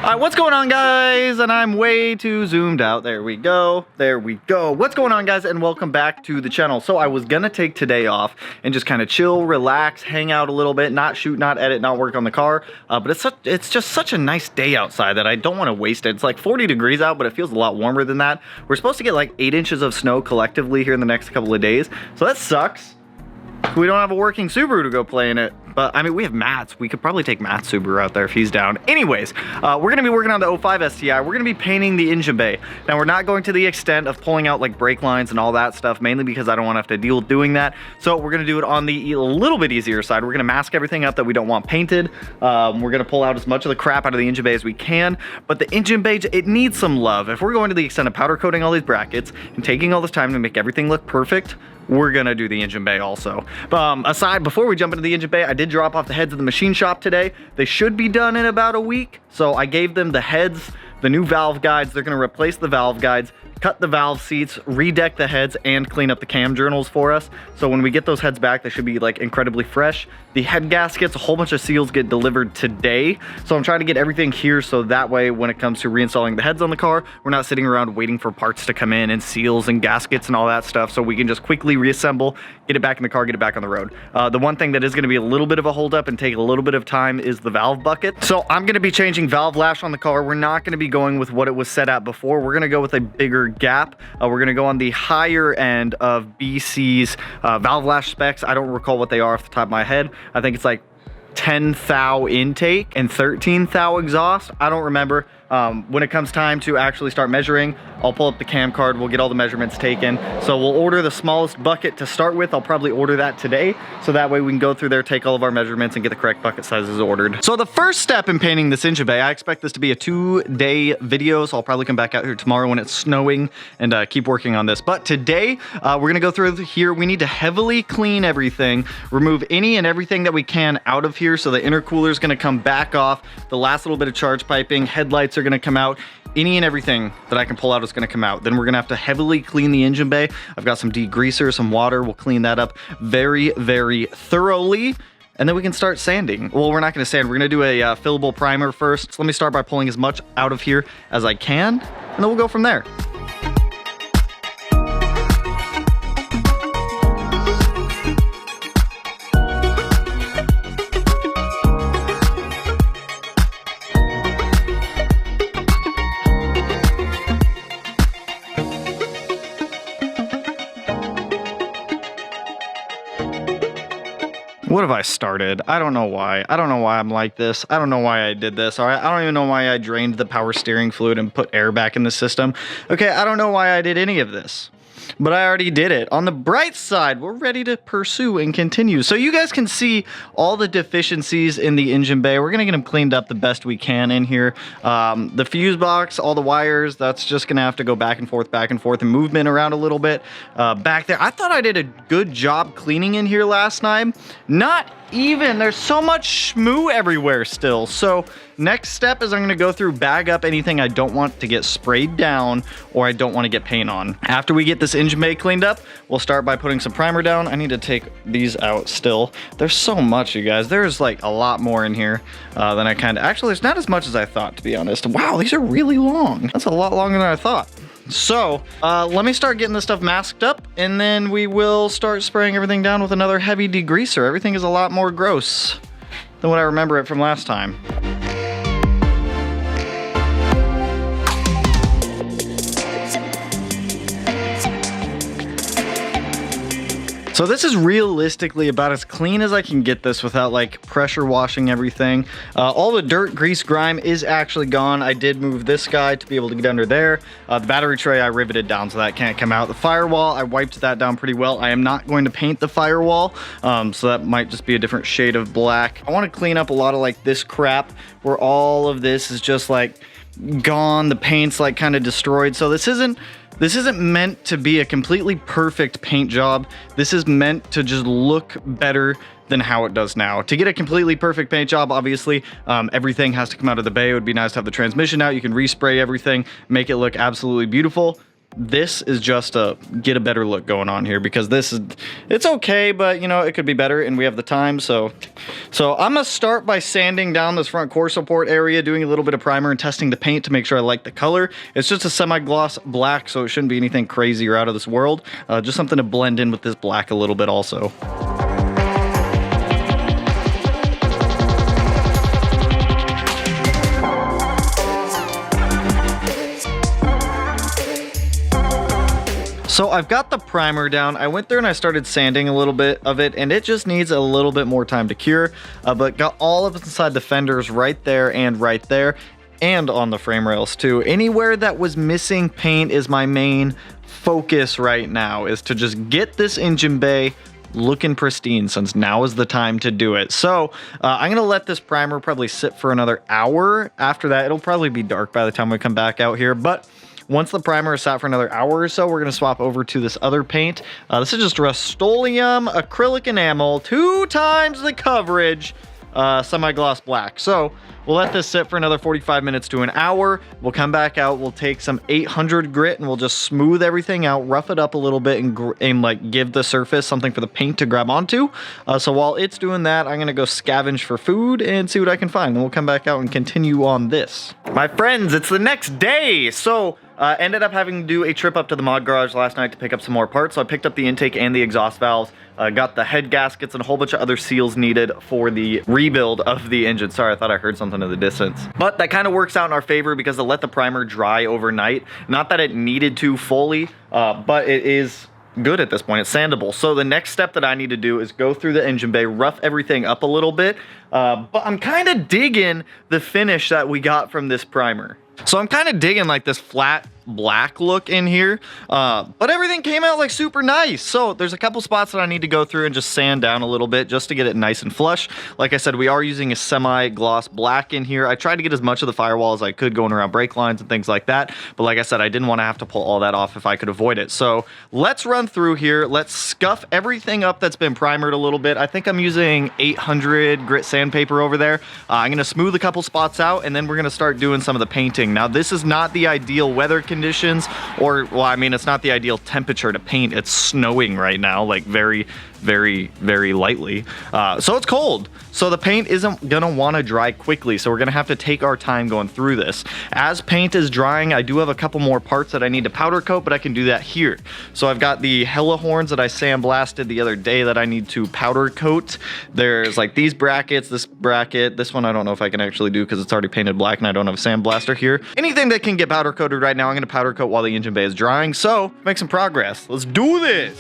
Alright, what's going on, guys? And I'm way too zoomed out. There we go. There we go. What's going on, guys? And welcome back to the channel. So I was gonna take today off and just kind of chill, relax, hang out a little bit, not shoot, not edit, not work on the car. But it's just such a nice day outside that I don't want to waste it. It's like 40 degrees out, but it feels a lot warmer than that. We're supposed to get like 8 inches of snow collectively here in the next couple of days. So that sucks. We don't have a working Subaru to go play in it. But, I mean, we have Matt's. We could probably take Matt's Subaru out there if he's down. Anyways, we're going to be working on the 05 STi. We're going to be painting the engine bay. Now, we're not going to the extent of pulling out, like, brake lines and all that stuff, mainly because I don't want to have to deal with doing that. So, we're going to do it on the a little bit easier side. We're going to mask everything up that we don't want painted. We're going to pull out as much of the crap out of the engine bay as we can. But the engine bay, it needs some love. If we're going to the extent of powder coating all these brackets and taking all this time to make everything look perfect, we're gonna do the engine bay also. Before we jump into the engine bay, I did drop off the heads of the machine shop today. They should be done in about a week. So I gave them the heads, the new valve guides. They're gonna replace the valve guides, cut the valve seats, redeck the heads, and clean up the cam journals for us. So when we get those heads back, they should be like incredibly fresh. The head gaskets, a whole bunch of seals get delivered today. So I'm trying to get everything here so that way when it comes to reinstalling the heads on the car, we're not sitting around waiting for parts to come in and seals and gaskets and all that stuff. So we can just quickly reassemble, get it back in the car, get it back on the road. The one thing that is gonna be a little bit of a holdup and take a little bit of time is the valve bucket. So I'm gonna be changing valve lash on the car. We're not gonna be going with what it was set at before. We're gonna go with a bigger gap. We're gonna go on the higher end of BC's valve lash specs. I don't recall what they are off the top of my head. I think it's like 10 thou intake and 13 thou exhaust. I don't remember. When it comes time to actually start measuring, I'll pull up the cam card, we'll get all the measurements taken. So we'll order the smallest bucket to start with. I'll probably order that today, so that way we can go through there, take all of our measurements, and get the correct bucket sizes ordered. So the first step in painting this engine bay, I expect this to be a 2-day video, so I'll probably come back out here tomorrow when it's snowing and keep working on this. But today, we're gonna go through here. We need to heavily clean everything, remove any and everything that we can out of here. So the intercooler is gonna come back off, the last little bit of charge piping, headlights are gonna come out. Any and everything that I can pull out is gonna come out. Then we're gonna have to heavily clean the engine bay. I've got some degreaser, some water. We'll clean that up very, very thoroughly. And then we can start sanding. Well, we're not gonna sand. We're gonna do a fillable primer first. So let me start by pulling as much out of here as I can, and then we'll go from there. What have I started? I don't know why. I don't know why I'm like this. I don't know why I did this. All right. I don't even know why I drained the power steering fluid and put air back in the system. Okay. I don't know why I did any of this, but I already did it. On the bright side, we're ready to pursue and continue. So you guys can see all the deficiencies in the engine bay. We're gonna get them cleaned up the best we can in here. The fuse box, all the wires, that's just gonna have to go back and forth, and movement around a little bit. Back there, I thought I did a good job cleaning in here last night. Not even, there's so much schmoo everywhere still. So next step is I'm gonna go through, bag up anything I don't want to get sprayed down or I don't want to get paint on. After we get this engine bay cleaned up, we'll start by putting some primer down. I need to take these out still. There's so much, you guys. There's like a lot more in here than I actually, there's not as much as I thought, to be honest. Wow, these are really long. That's a lot longer than I thought. So let me start getting this stuff masked up, and then we will start spraying everything down with another heavy degreaser. Everything is a lot more gross than what I remember it from last time. So this is realistically about as clean as I can get this without like pressure washing everything. All the dirt, grease, grime is actually gone. I did move this guy to be able to get under there. The battery tray I riveted down so that can't come out. The firewall, I wiped that down pretty well. I am not going to paint the firewall, so that might just be a different shade of black. I want to clean up a lot of like this crap where all of this is just like gone. The paint's like kind of destroyed. So this isn't meant to be a completely perfect paint job. This is meant to just look better than how it does now. To get a completely perfect paint job, obviously, everything has to come out of the bay. It would be nice to have the transmission out. You can respray everything, make it look absolutely beautiful. this is just to get a better look going on here, because it's okay, but you know, it could be better and we have the time. So I'm gonna start by sanding down this front core support area, doing a little bit of primer and testing the paint to make sure I like the color. It's just a semi-gloss black, so it shouldn't be anything crazy or out of this world. Just something to blend in with this black a little bit also. So I've got the primer down. I went through and I started sanding a little bit of it, and it just needs a little bit more time to cure, but got all of it inside the fenders right there, and on the frame rails too. Anywhere that was missing paint is my main focus right now, is to just get this engine bay looking pristine, since now is the time to do it. So I'm gonna let this primer probably sit for another hour. After that, it'll probably be dark by the time we come back out here, but once the primer is sat for another hour or so, we're going to swap over to this other paint. This is just Rust-Oleum acrylic enamel, 2 times the coverage, semi-gloss black. So we'll let this sit for another 45 minutes to an hour. We'll come back out, we'll take some 800 grit and we'll just smooth everything out, rough it up a little bit, and like give the surface something for the paint to grab onto. So while it's doing that, I'm gonna go scavenge for food and see what I can find. Then we'll come back out and continue on this. My friends, it's the next day. So ended up having to do a trip up to the mod garage last night to pick up some more parts. So I picked up the intake and the exhaust valves, got the head gaskets and a whole bunch of other seals needed for the rebuild of the engine. Sorry, I thought I heard something in the distance. But that kind of works out in our favor because they'll let the primer dry overnight. Not that it needed to fully, but it is good at this point. It's sandable. So the next step that I need to do is go through the engine bay, rough everything up a little bit. But I'm kind of digging the finish that we got from this primer. So I'm kind of digging like this flat black look in here, but everything came out like super nice. So there's a couple spots that I need to go through and just sand down a little bit just to get it nice and flush. Like I said, we are using a semi-gloss black in here. I tried to get as much of the firewall as I could going around brake lines and things like that, but like I said, I didn't want to have to pull all that off if I could avoid it. So let's run through here. Let's scuff everything up that's been primered a little bit. I think I'm using 800 grit sandpaper over there. I'm going to smooth a couple spots out, and then we're going to start doing some of the painting. Now, this is not the ideal weather conditions, or, well, I mean, it's not the ideal temperature to paint. It's snowing right now, like very, very lightly. So it's cold. So the paint isn't gonna wanna dry quickly. So we're gonna have to take our time going through this. As paint is drying, I do have a couple more parts that I need to powder coat, but I can do that here. So I've got the hella horns that I sandblasted the other day that I need to powder coat. There's like these brackets, this bracket, this one I don't know if I can actually do because it's already painted black and I don't have a sandblaster here. Anything that can get powder coated right now, I'm gonna powder coat while the engine bay is drying. So make some progress. Let's do this.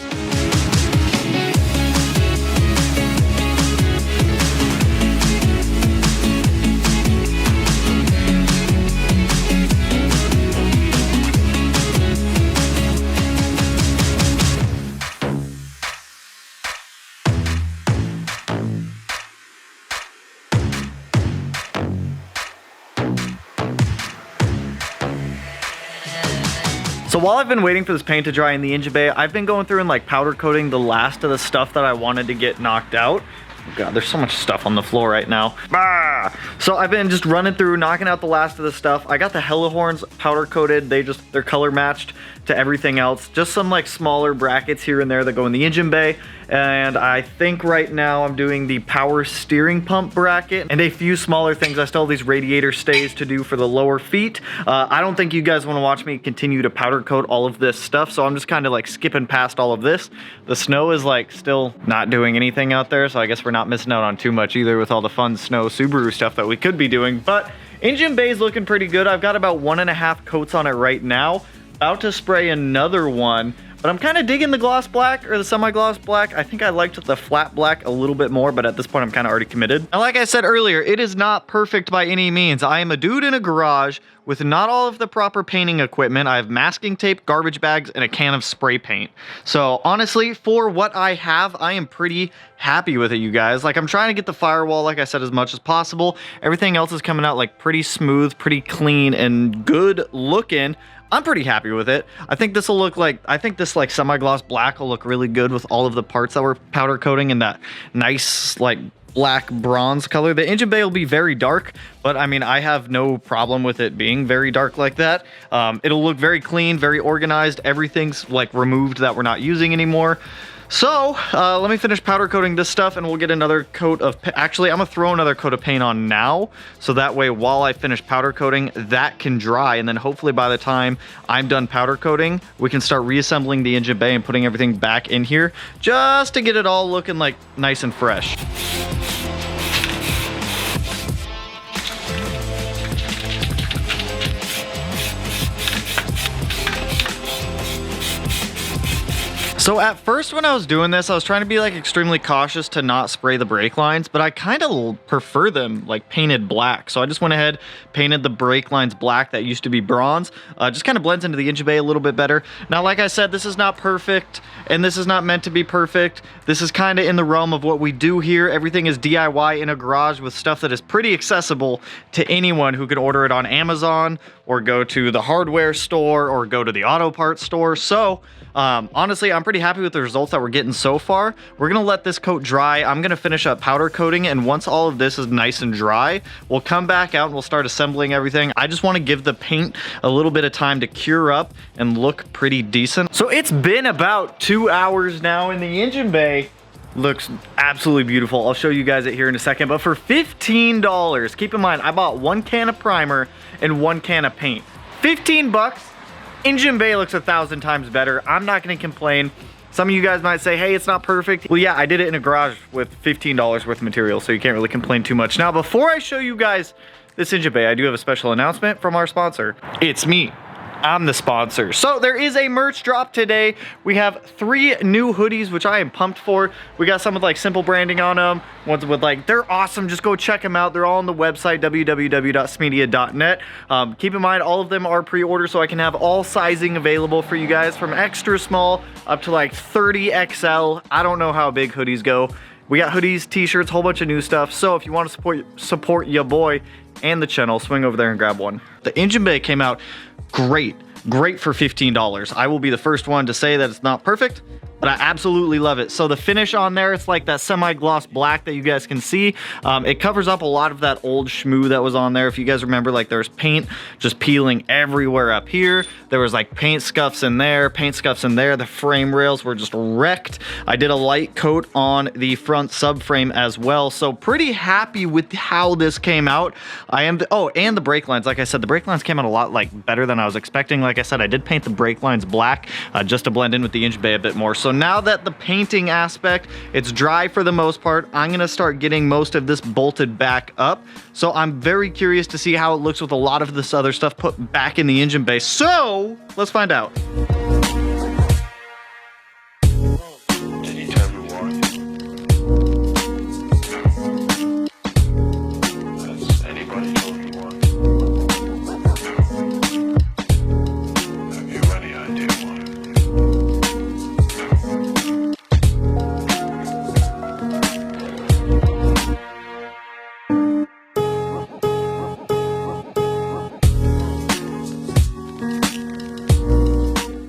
So while I've been waiting for this paint to dry in the engine bay, I've been going through and like powder coating the last of the stuff that I wanted to get knocked out. Oh God, there's so much stuff on the floor right now. Ah! So I've been just running through, knocking out the last of the stuff. I got the hella horns powder coated. They're color matched to everything else. Just some like smaller brackets here and there that go in the engine bay. And I think right now I'm doing the power steering pump bracket and a few smaller things. I still have these radiator stays to do for the lower feet. I don't think you guys want to watch me continue to powder coat all of this stuff, so I'm just kind of like skipping past all of this. The snow is like still not doing anything out there, so I guess we're not missing out on too much either with all the fun snow Subaru stuff that we could be doing. But engine bay is looking pretty good. I've got about 1.5 coats on it right now. About to spray another one, but I'm kind of digging the gloss black or the semi-gloss black. I think I liked the flat black a little bit more, but at this point I'm kind of already committed. And like I said earlier, it is not perfect by any means. I am a dude in a garage with not all of the proper painting equipment. I have masking tape, garbage bags, and a can of spray paint. So honestly, for what I have, I am pretty happy with it, you guys. Like, I'm trying to get the firewall, like I said, as much as possible. Everything else is coming out like pretty smooth, pretty clean, and good looking. I'm pretty happy with it. I think this will look like, I think this like semi-gloss black will look really good with all of the parts that we're powder coating in that nice like black bronze color. The engine bay will be very dark, but I mean, I have no problem with it being very dark like that. It'll look very clean, very organized. Everything's like removed that we're not using anymore. So let me finish powder coating this stuff and we'll get another coat of, actually I'm gonna throw another coat of paint on now. So that way while I finish powder coating, that can dry. And then hopefully by the time I'm done powder coating, we can start reassembling the engine bay and putting everything back in here just to get it all looking like nice and fresh. So at first when I was doing this, I was trying to be like extremely cautious to not spray the brake lines, but I kind of prefer them like painted black. So I just went ahead, painted the brake lines black that used to be bronze. Just kind of blends into the engine bay a little bit better. Now, like I said, this is not perfect and this is not meant to be perfect. This is kind of in the realm of what we do here. Everything is DIY in a garage with stuff that is pretty accessible to anyone who could order it on Amazon or go to the hardware store or go to the auto parts store. So honestly, I'm pretty happy with the results that we're getting so far. We're gonna let this coat dry. I'm gonna finish up powder coating, and once all of this is nice and dry, we'll come back out and we'll start assembling everything. I just wanna give the paint a little bit of time to cure up and look pretty decent. So it's been about 2 hours now, and the engine bay looks absolutely beautiful. I'll show you guys it here in a second, but for $15, keep in mind, I bought 1 can of primer and 1 can of paint. 15 bucks. Engine bay looks 1,000 times better. I'm not gonna complain. Some of you guys might say, hey, it's not perfect. Well, yeah, I did it in a garage with $15 worth of material, so you can't really complain too much. Now, before I show you guys this engine bay, I do have a special announcement from our sponsor. It's me. I'm the sponsor. So there is a merch drop today. We have 3 new hoodies, which I am pumped for. We got some with like simple branding on them, ones with like, they're awesome. Just go check them out. They're all on the website, www.smeedia.net. Keep in mind, all of them are pre-order, so I can have all sizing available for you guys, from extra small up to like 30XL. I don't know how big hoodies go. We got hoodies, t-shirts, whole bunch of new stuff. So if you want to support your boy and the channel, swing over there and grab one. The engine bay came out great for $15. I will be the first one to say that it's not perfect, but I absolutely love it. So the finish on there, it's like that semi-gloss black that you guys can see. It covers up a lot of that old schmoo that was on there. If you guys remember, like there's paint just peeling everywhere up here. There was like paint scuffs in there, paint scuffs in there. The frame rails were just wrecked. I did a light coat on the front subframe as well. So pretty happy with how this came out. Oh, and the brake lines. Like I said, the brake lines came out a lot like better than I was expecting. Like I said, I did paint the brake lines black just to blend in with the engine bay a bit more. So now that the painting aspect, it's dry for the most part, I'm gonna start getting most of this bolted back up. So I'm very curious to see how it looks with a lot of this other stuff put back in the engine bay. So let's find out.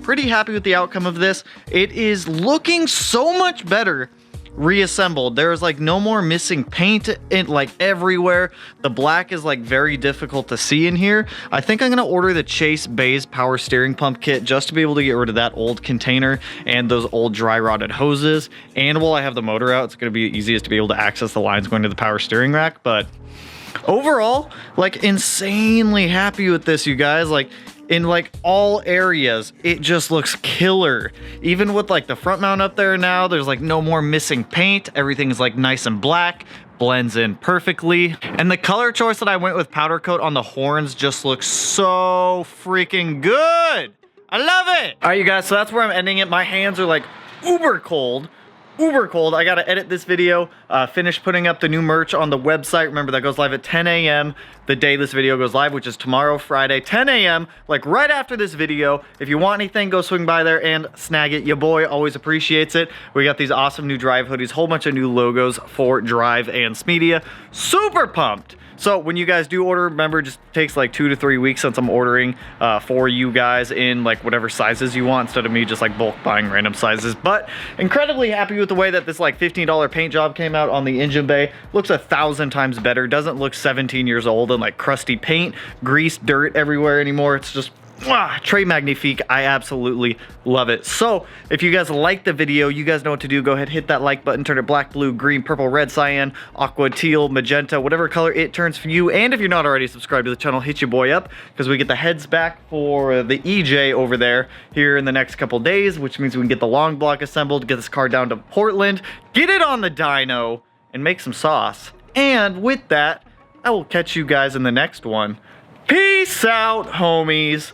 Pretty happy with the outcome of this. It is looking so much better reassembled. There's like no more missing paint in like everywhere. The black is like very difficult to see in here. I think I'm gonna order the Chase Bays power steering pump kit just to be able to get rid of that old container and those old dry rotted hoses. And while I have the motor out, it's gonna be easiest to be able to access the lines going to the power steering rack. But overall, like insanely happy with this, you guys. Like in like all areas, it just looks killer. Even with like the front mount up there now, there's like no more missing paint. Everything is like nice and black, blends in perfectly. And the color choice that I went with powder coat on the horns just looks so freaking good. I love it. All right, you guys, so that's where I'm ending it. My hands are like uber cold. I gotta edit this video, finish putting up the new merch on the website. Remember, that goes live at 10 a.m. the day this video goes live, which is tomorrow, Friday, 10 a.m. like right after this video. If you want anything, go swing by there and snag it. Your boy always appreciates it. We got these awesome new Drive hoodies, whole bunch of new logos for Drive and Smeedia. Super pumped So when you guys do order, remember, it just takes like 2 to 3 weeks since I'm ordering for you guys in like whatever sizes you want, instead of me just like bulk buying random sizes. But incredibly happy with the way that this like $15 paint job came out on the engine bay. Looks 1,000 times better. Doesn't look 17 years old and like crusty paint, grease, dirt everywhere anymore. It's just très magnifique. I absolutely love it. So if you guys like the video, you guys know what to do. Go ahead, hit that like button, turn it black, blue, green, purple, red, cyan, aqua, teal, magenta, whatever color it turns for you. And if you're not already subscribed to the channel, hit your boy up, because we get the heads back for the EJ over there here in the next couple days, which means we can get the long block assembled, get this car down to Portland, get it on the dyno, and make some sauce. And with that, I will catch you guys in the next one. Peace out, homies.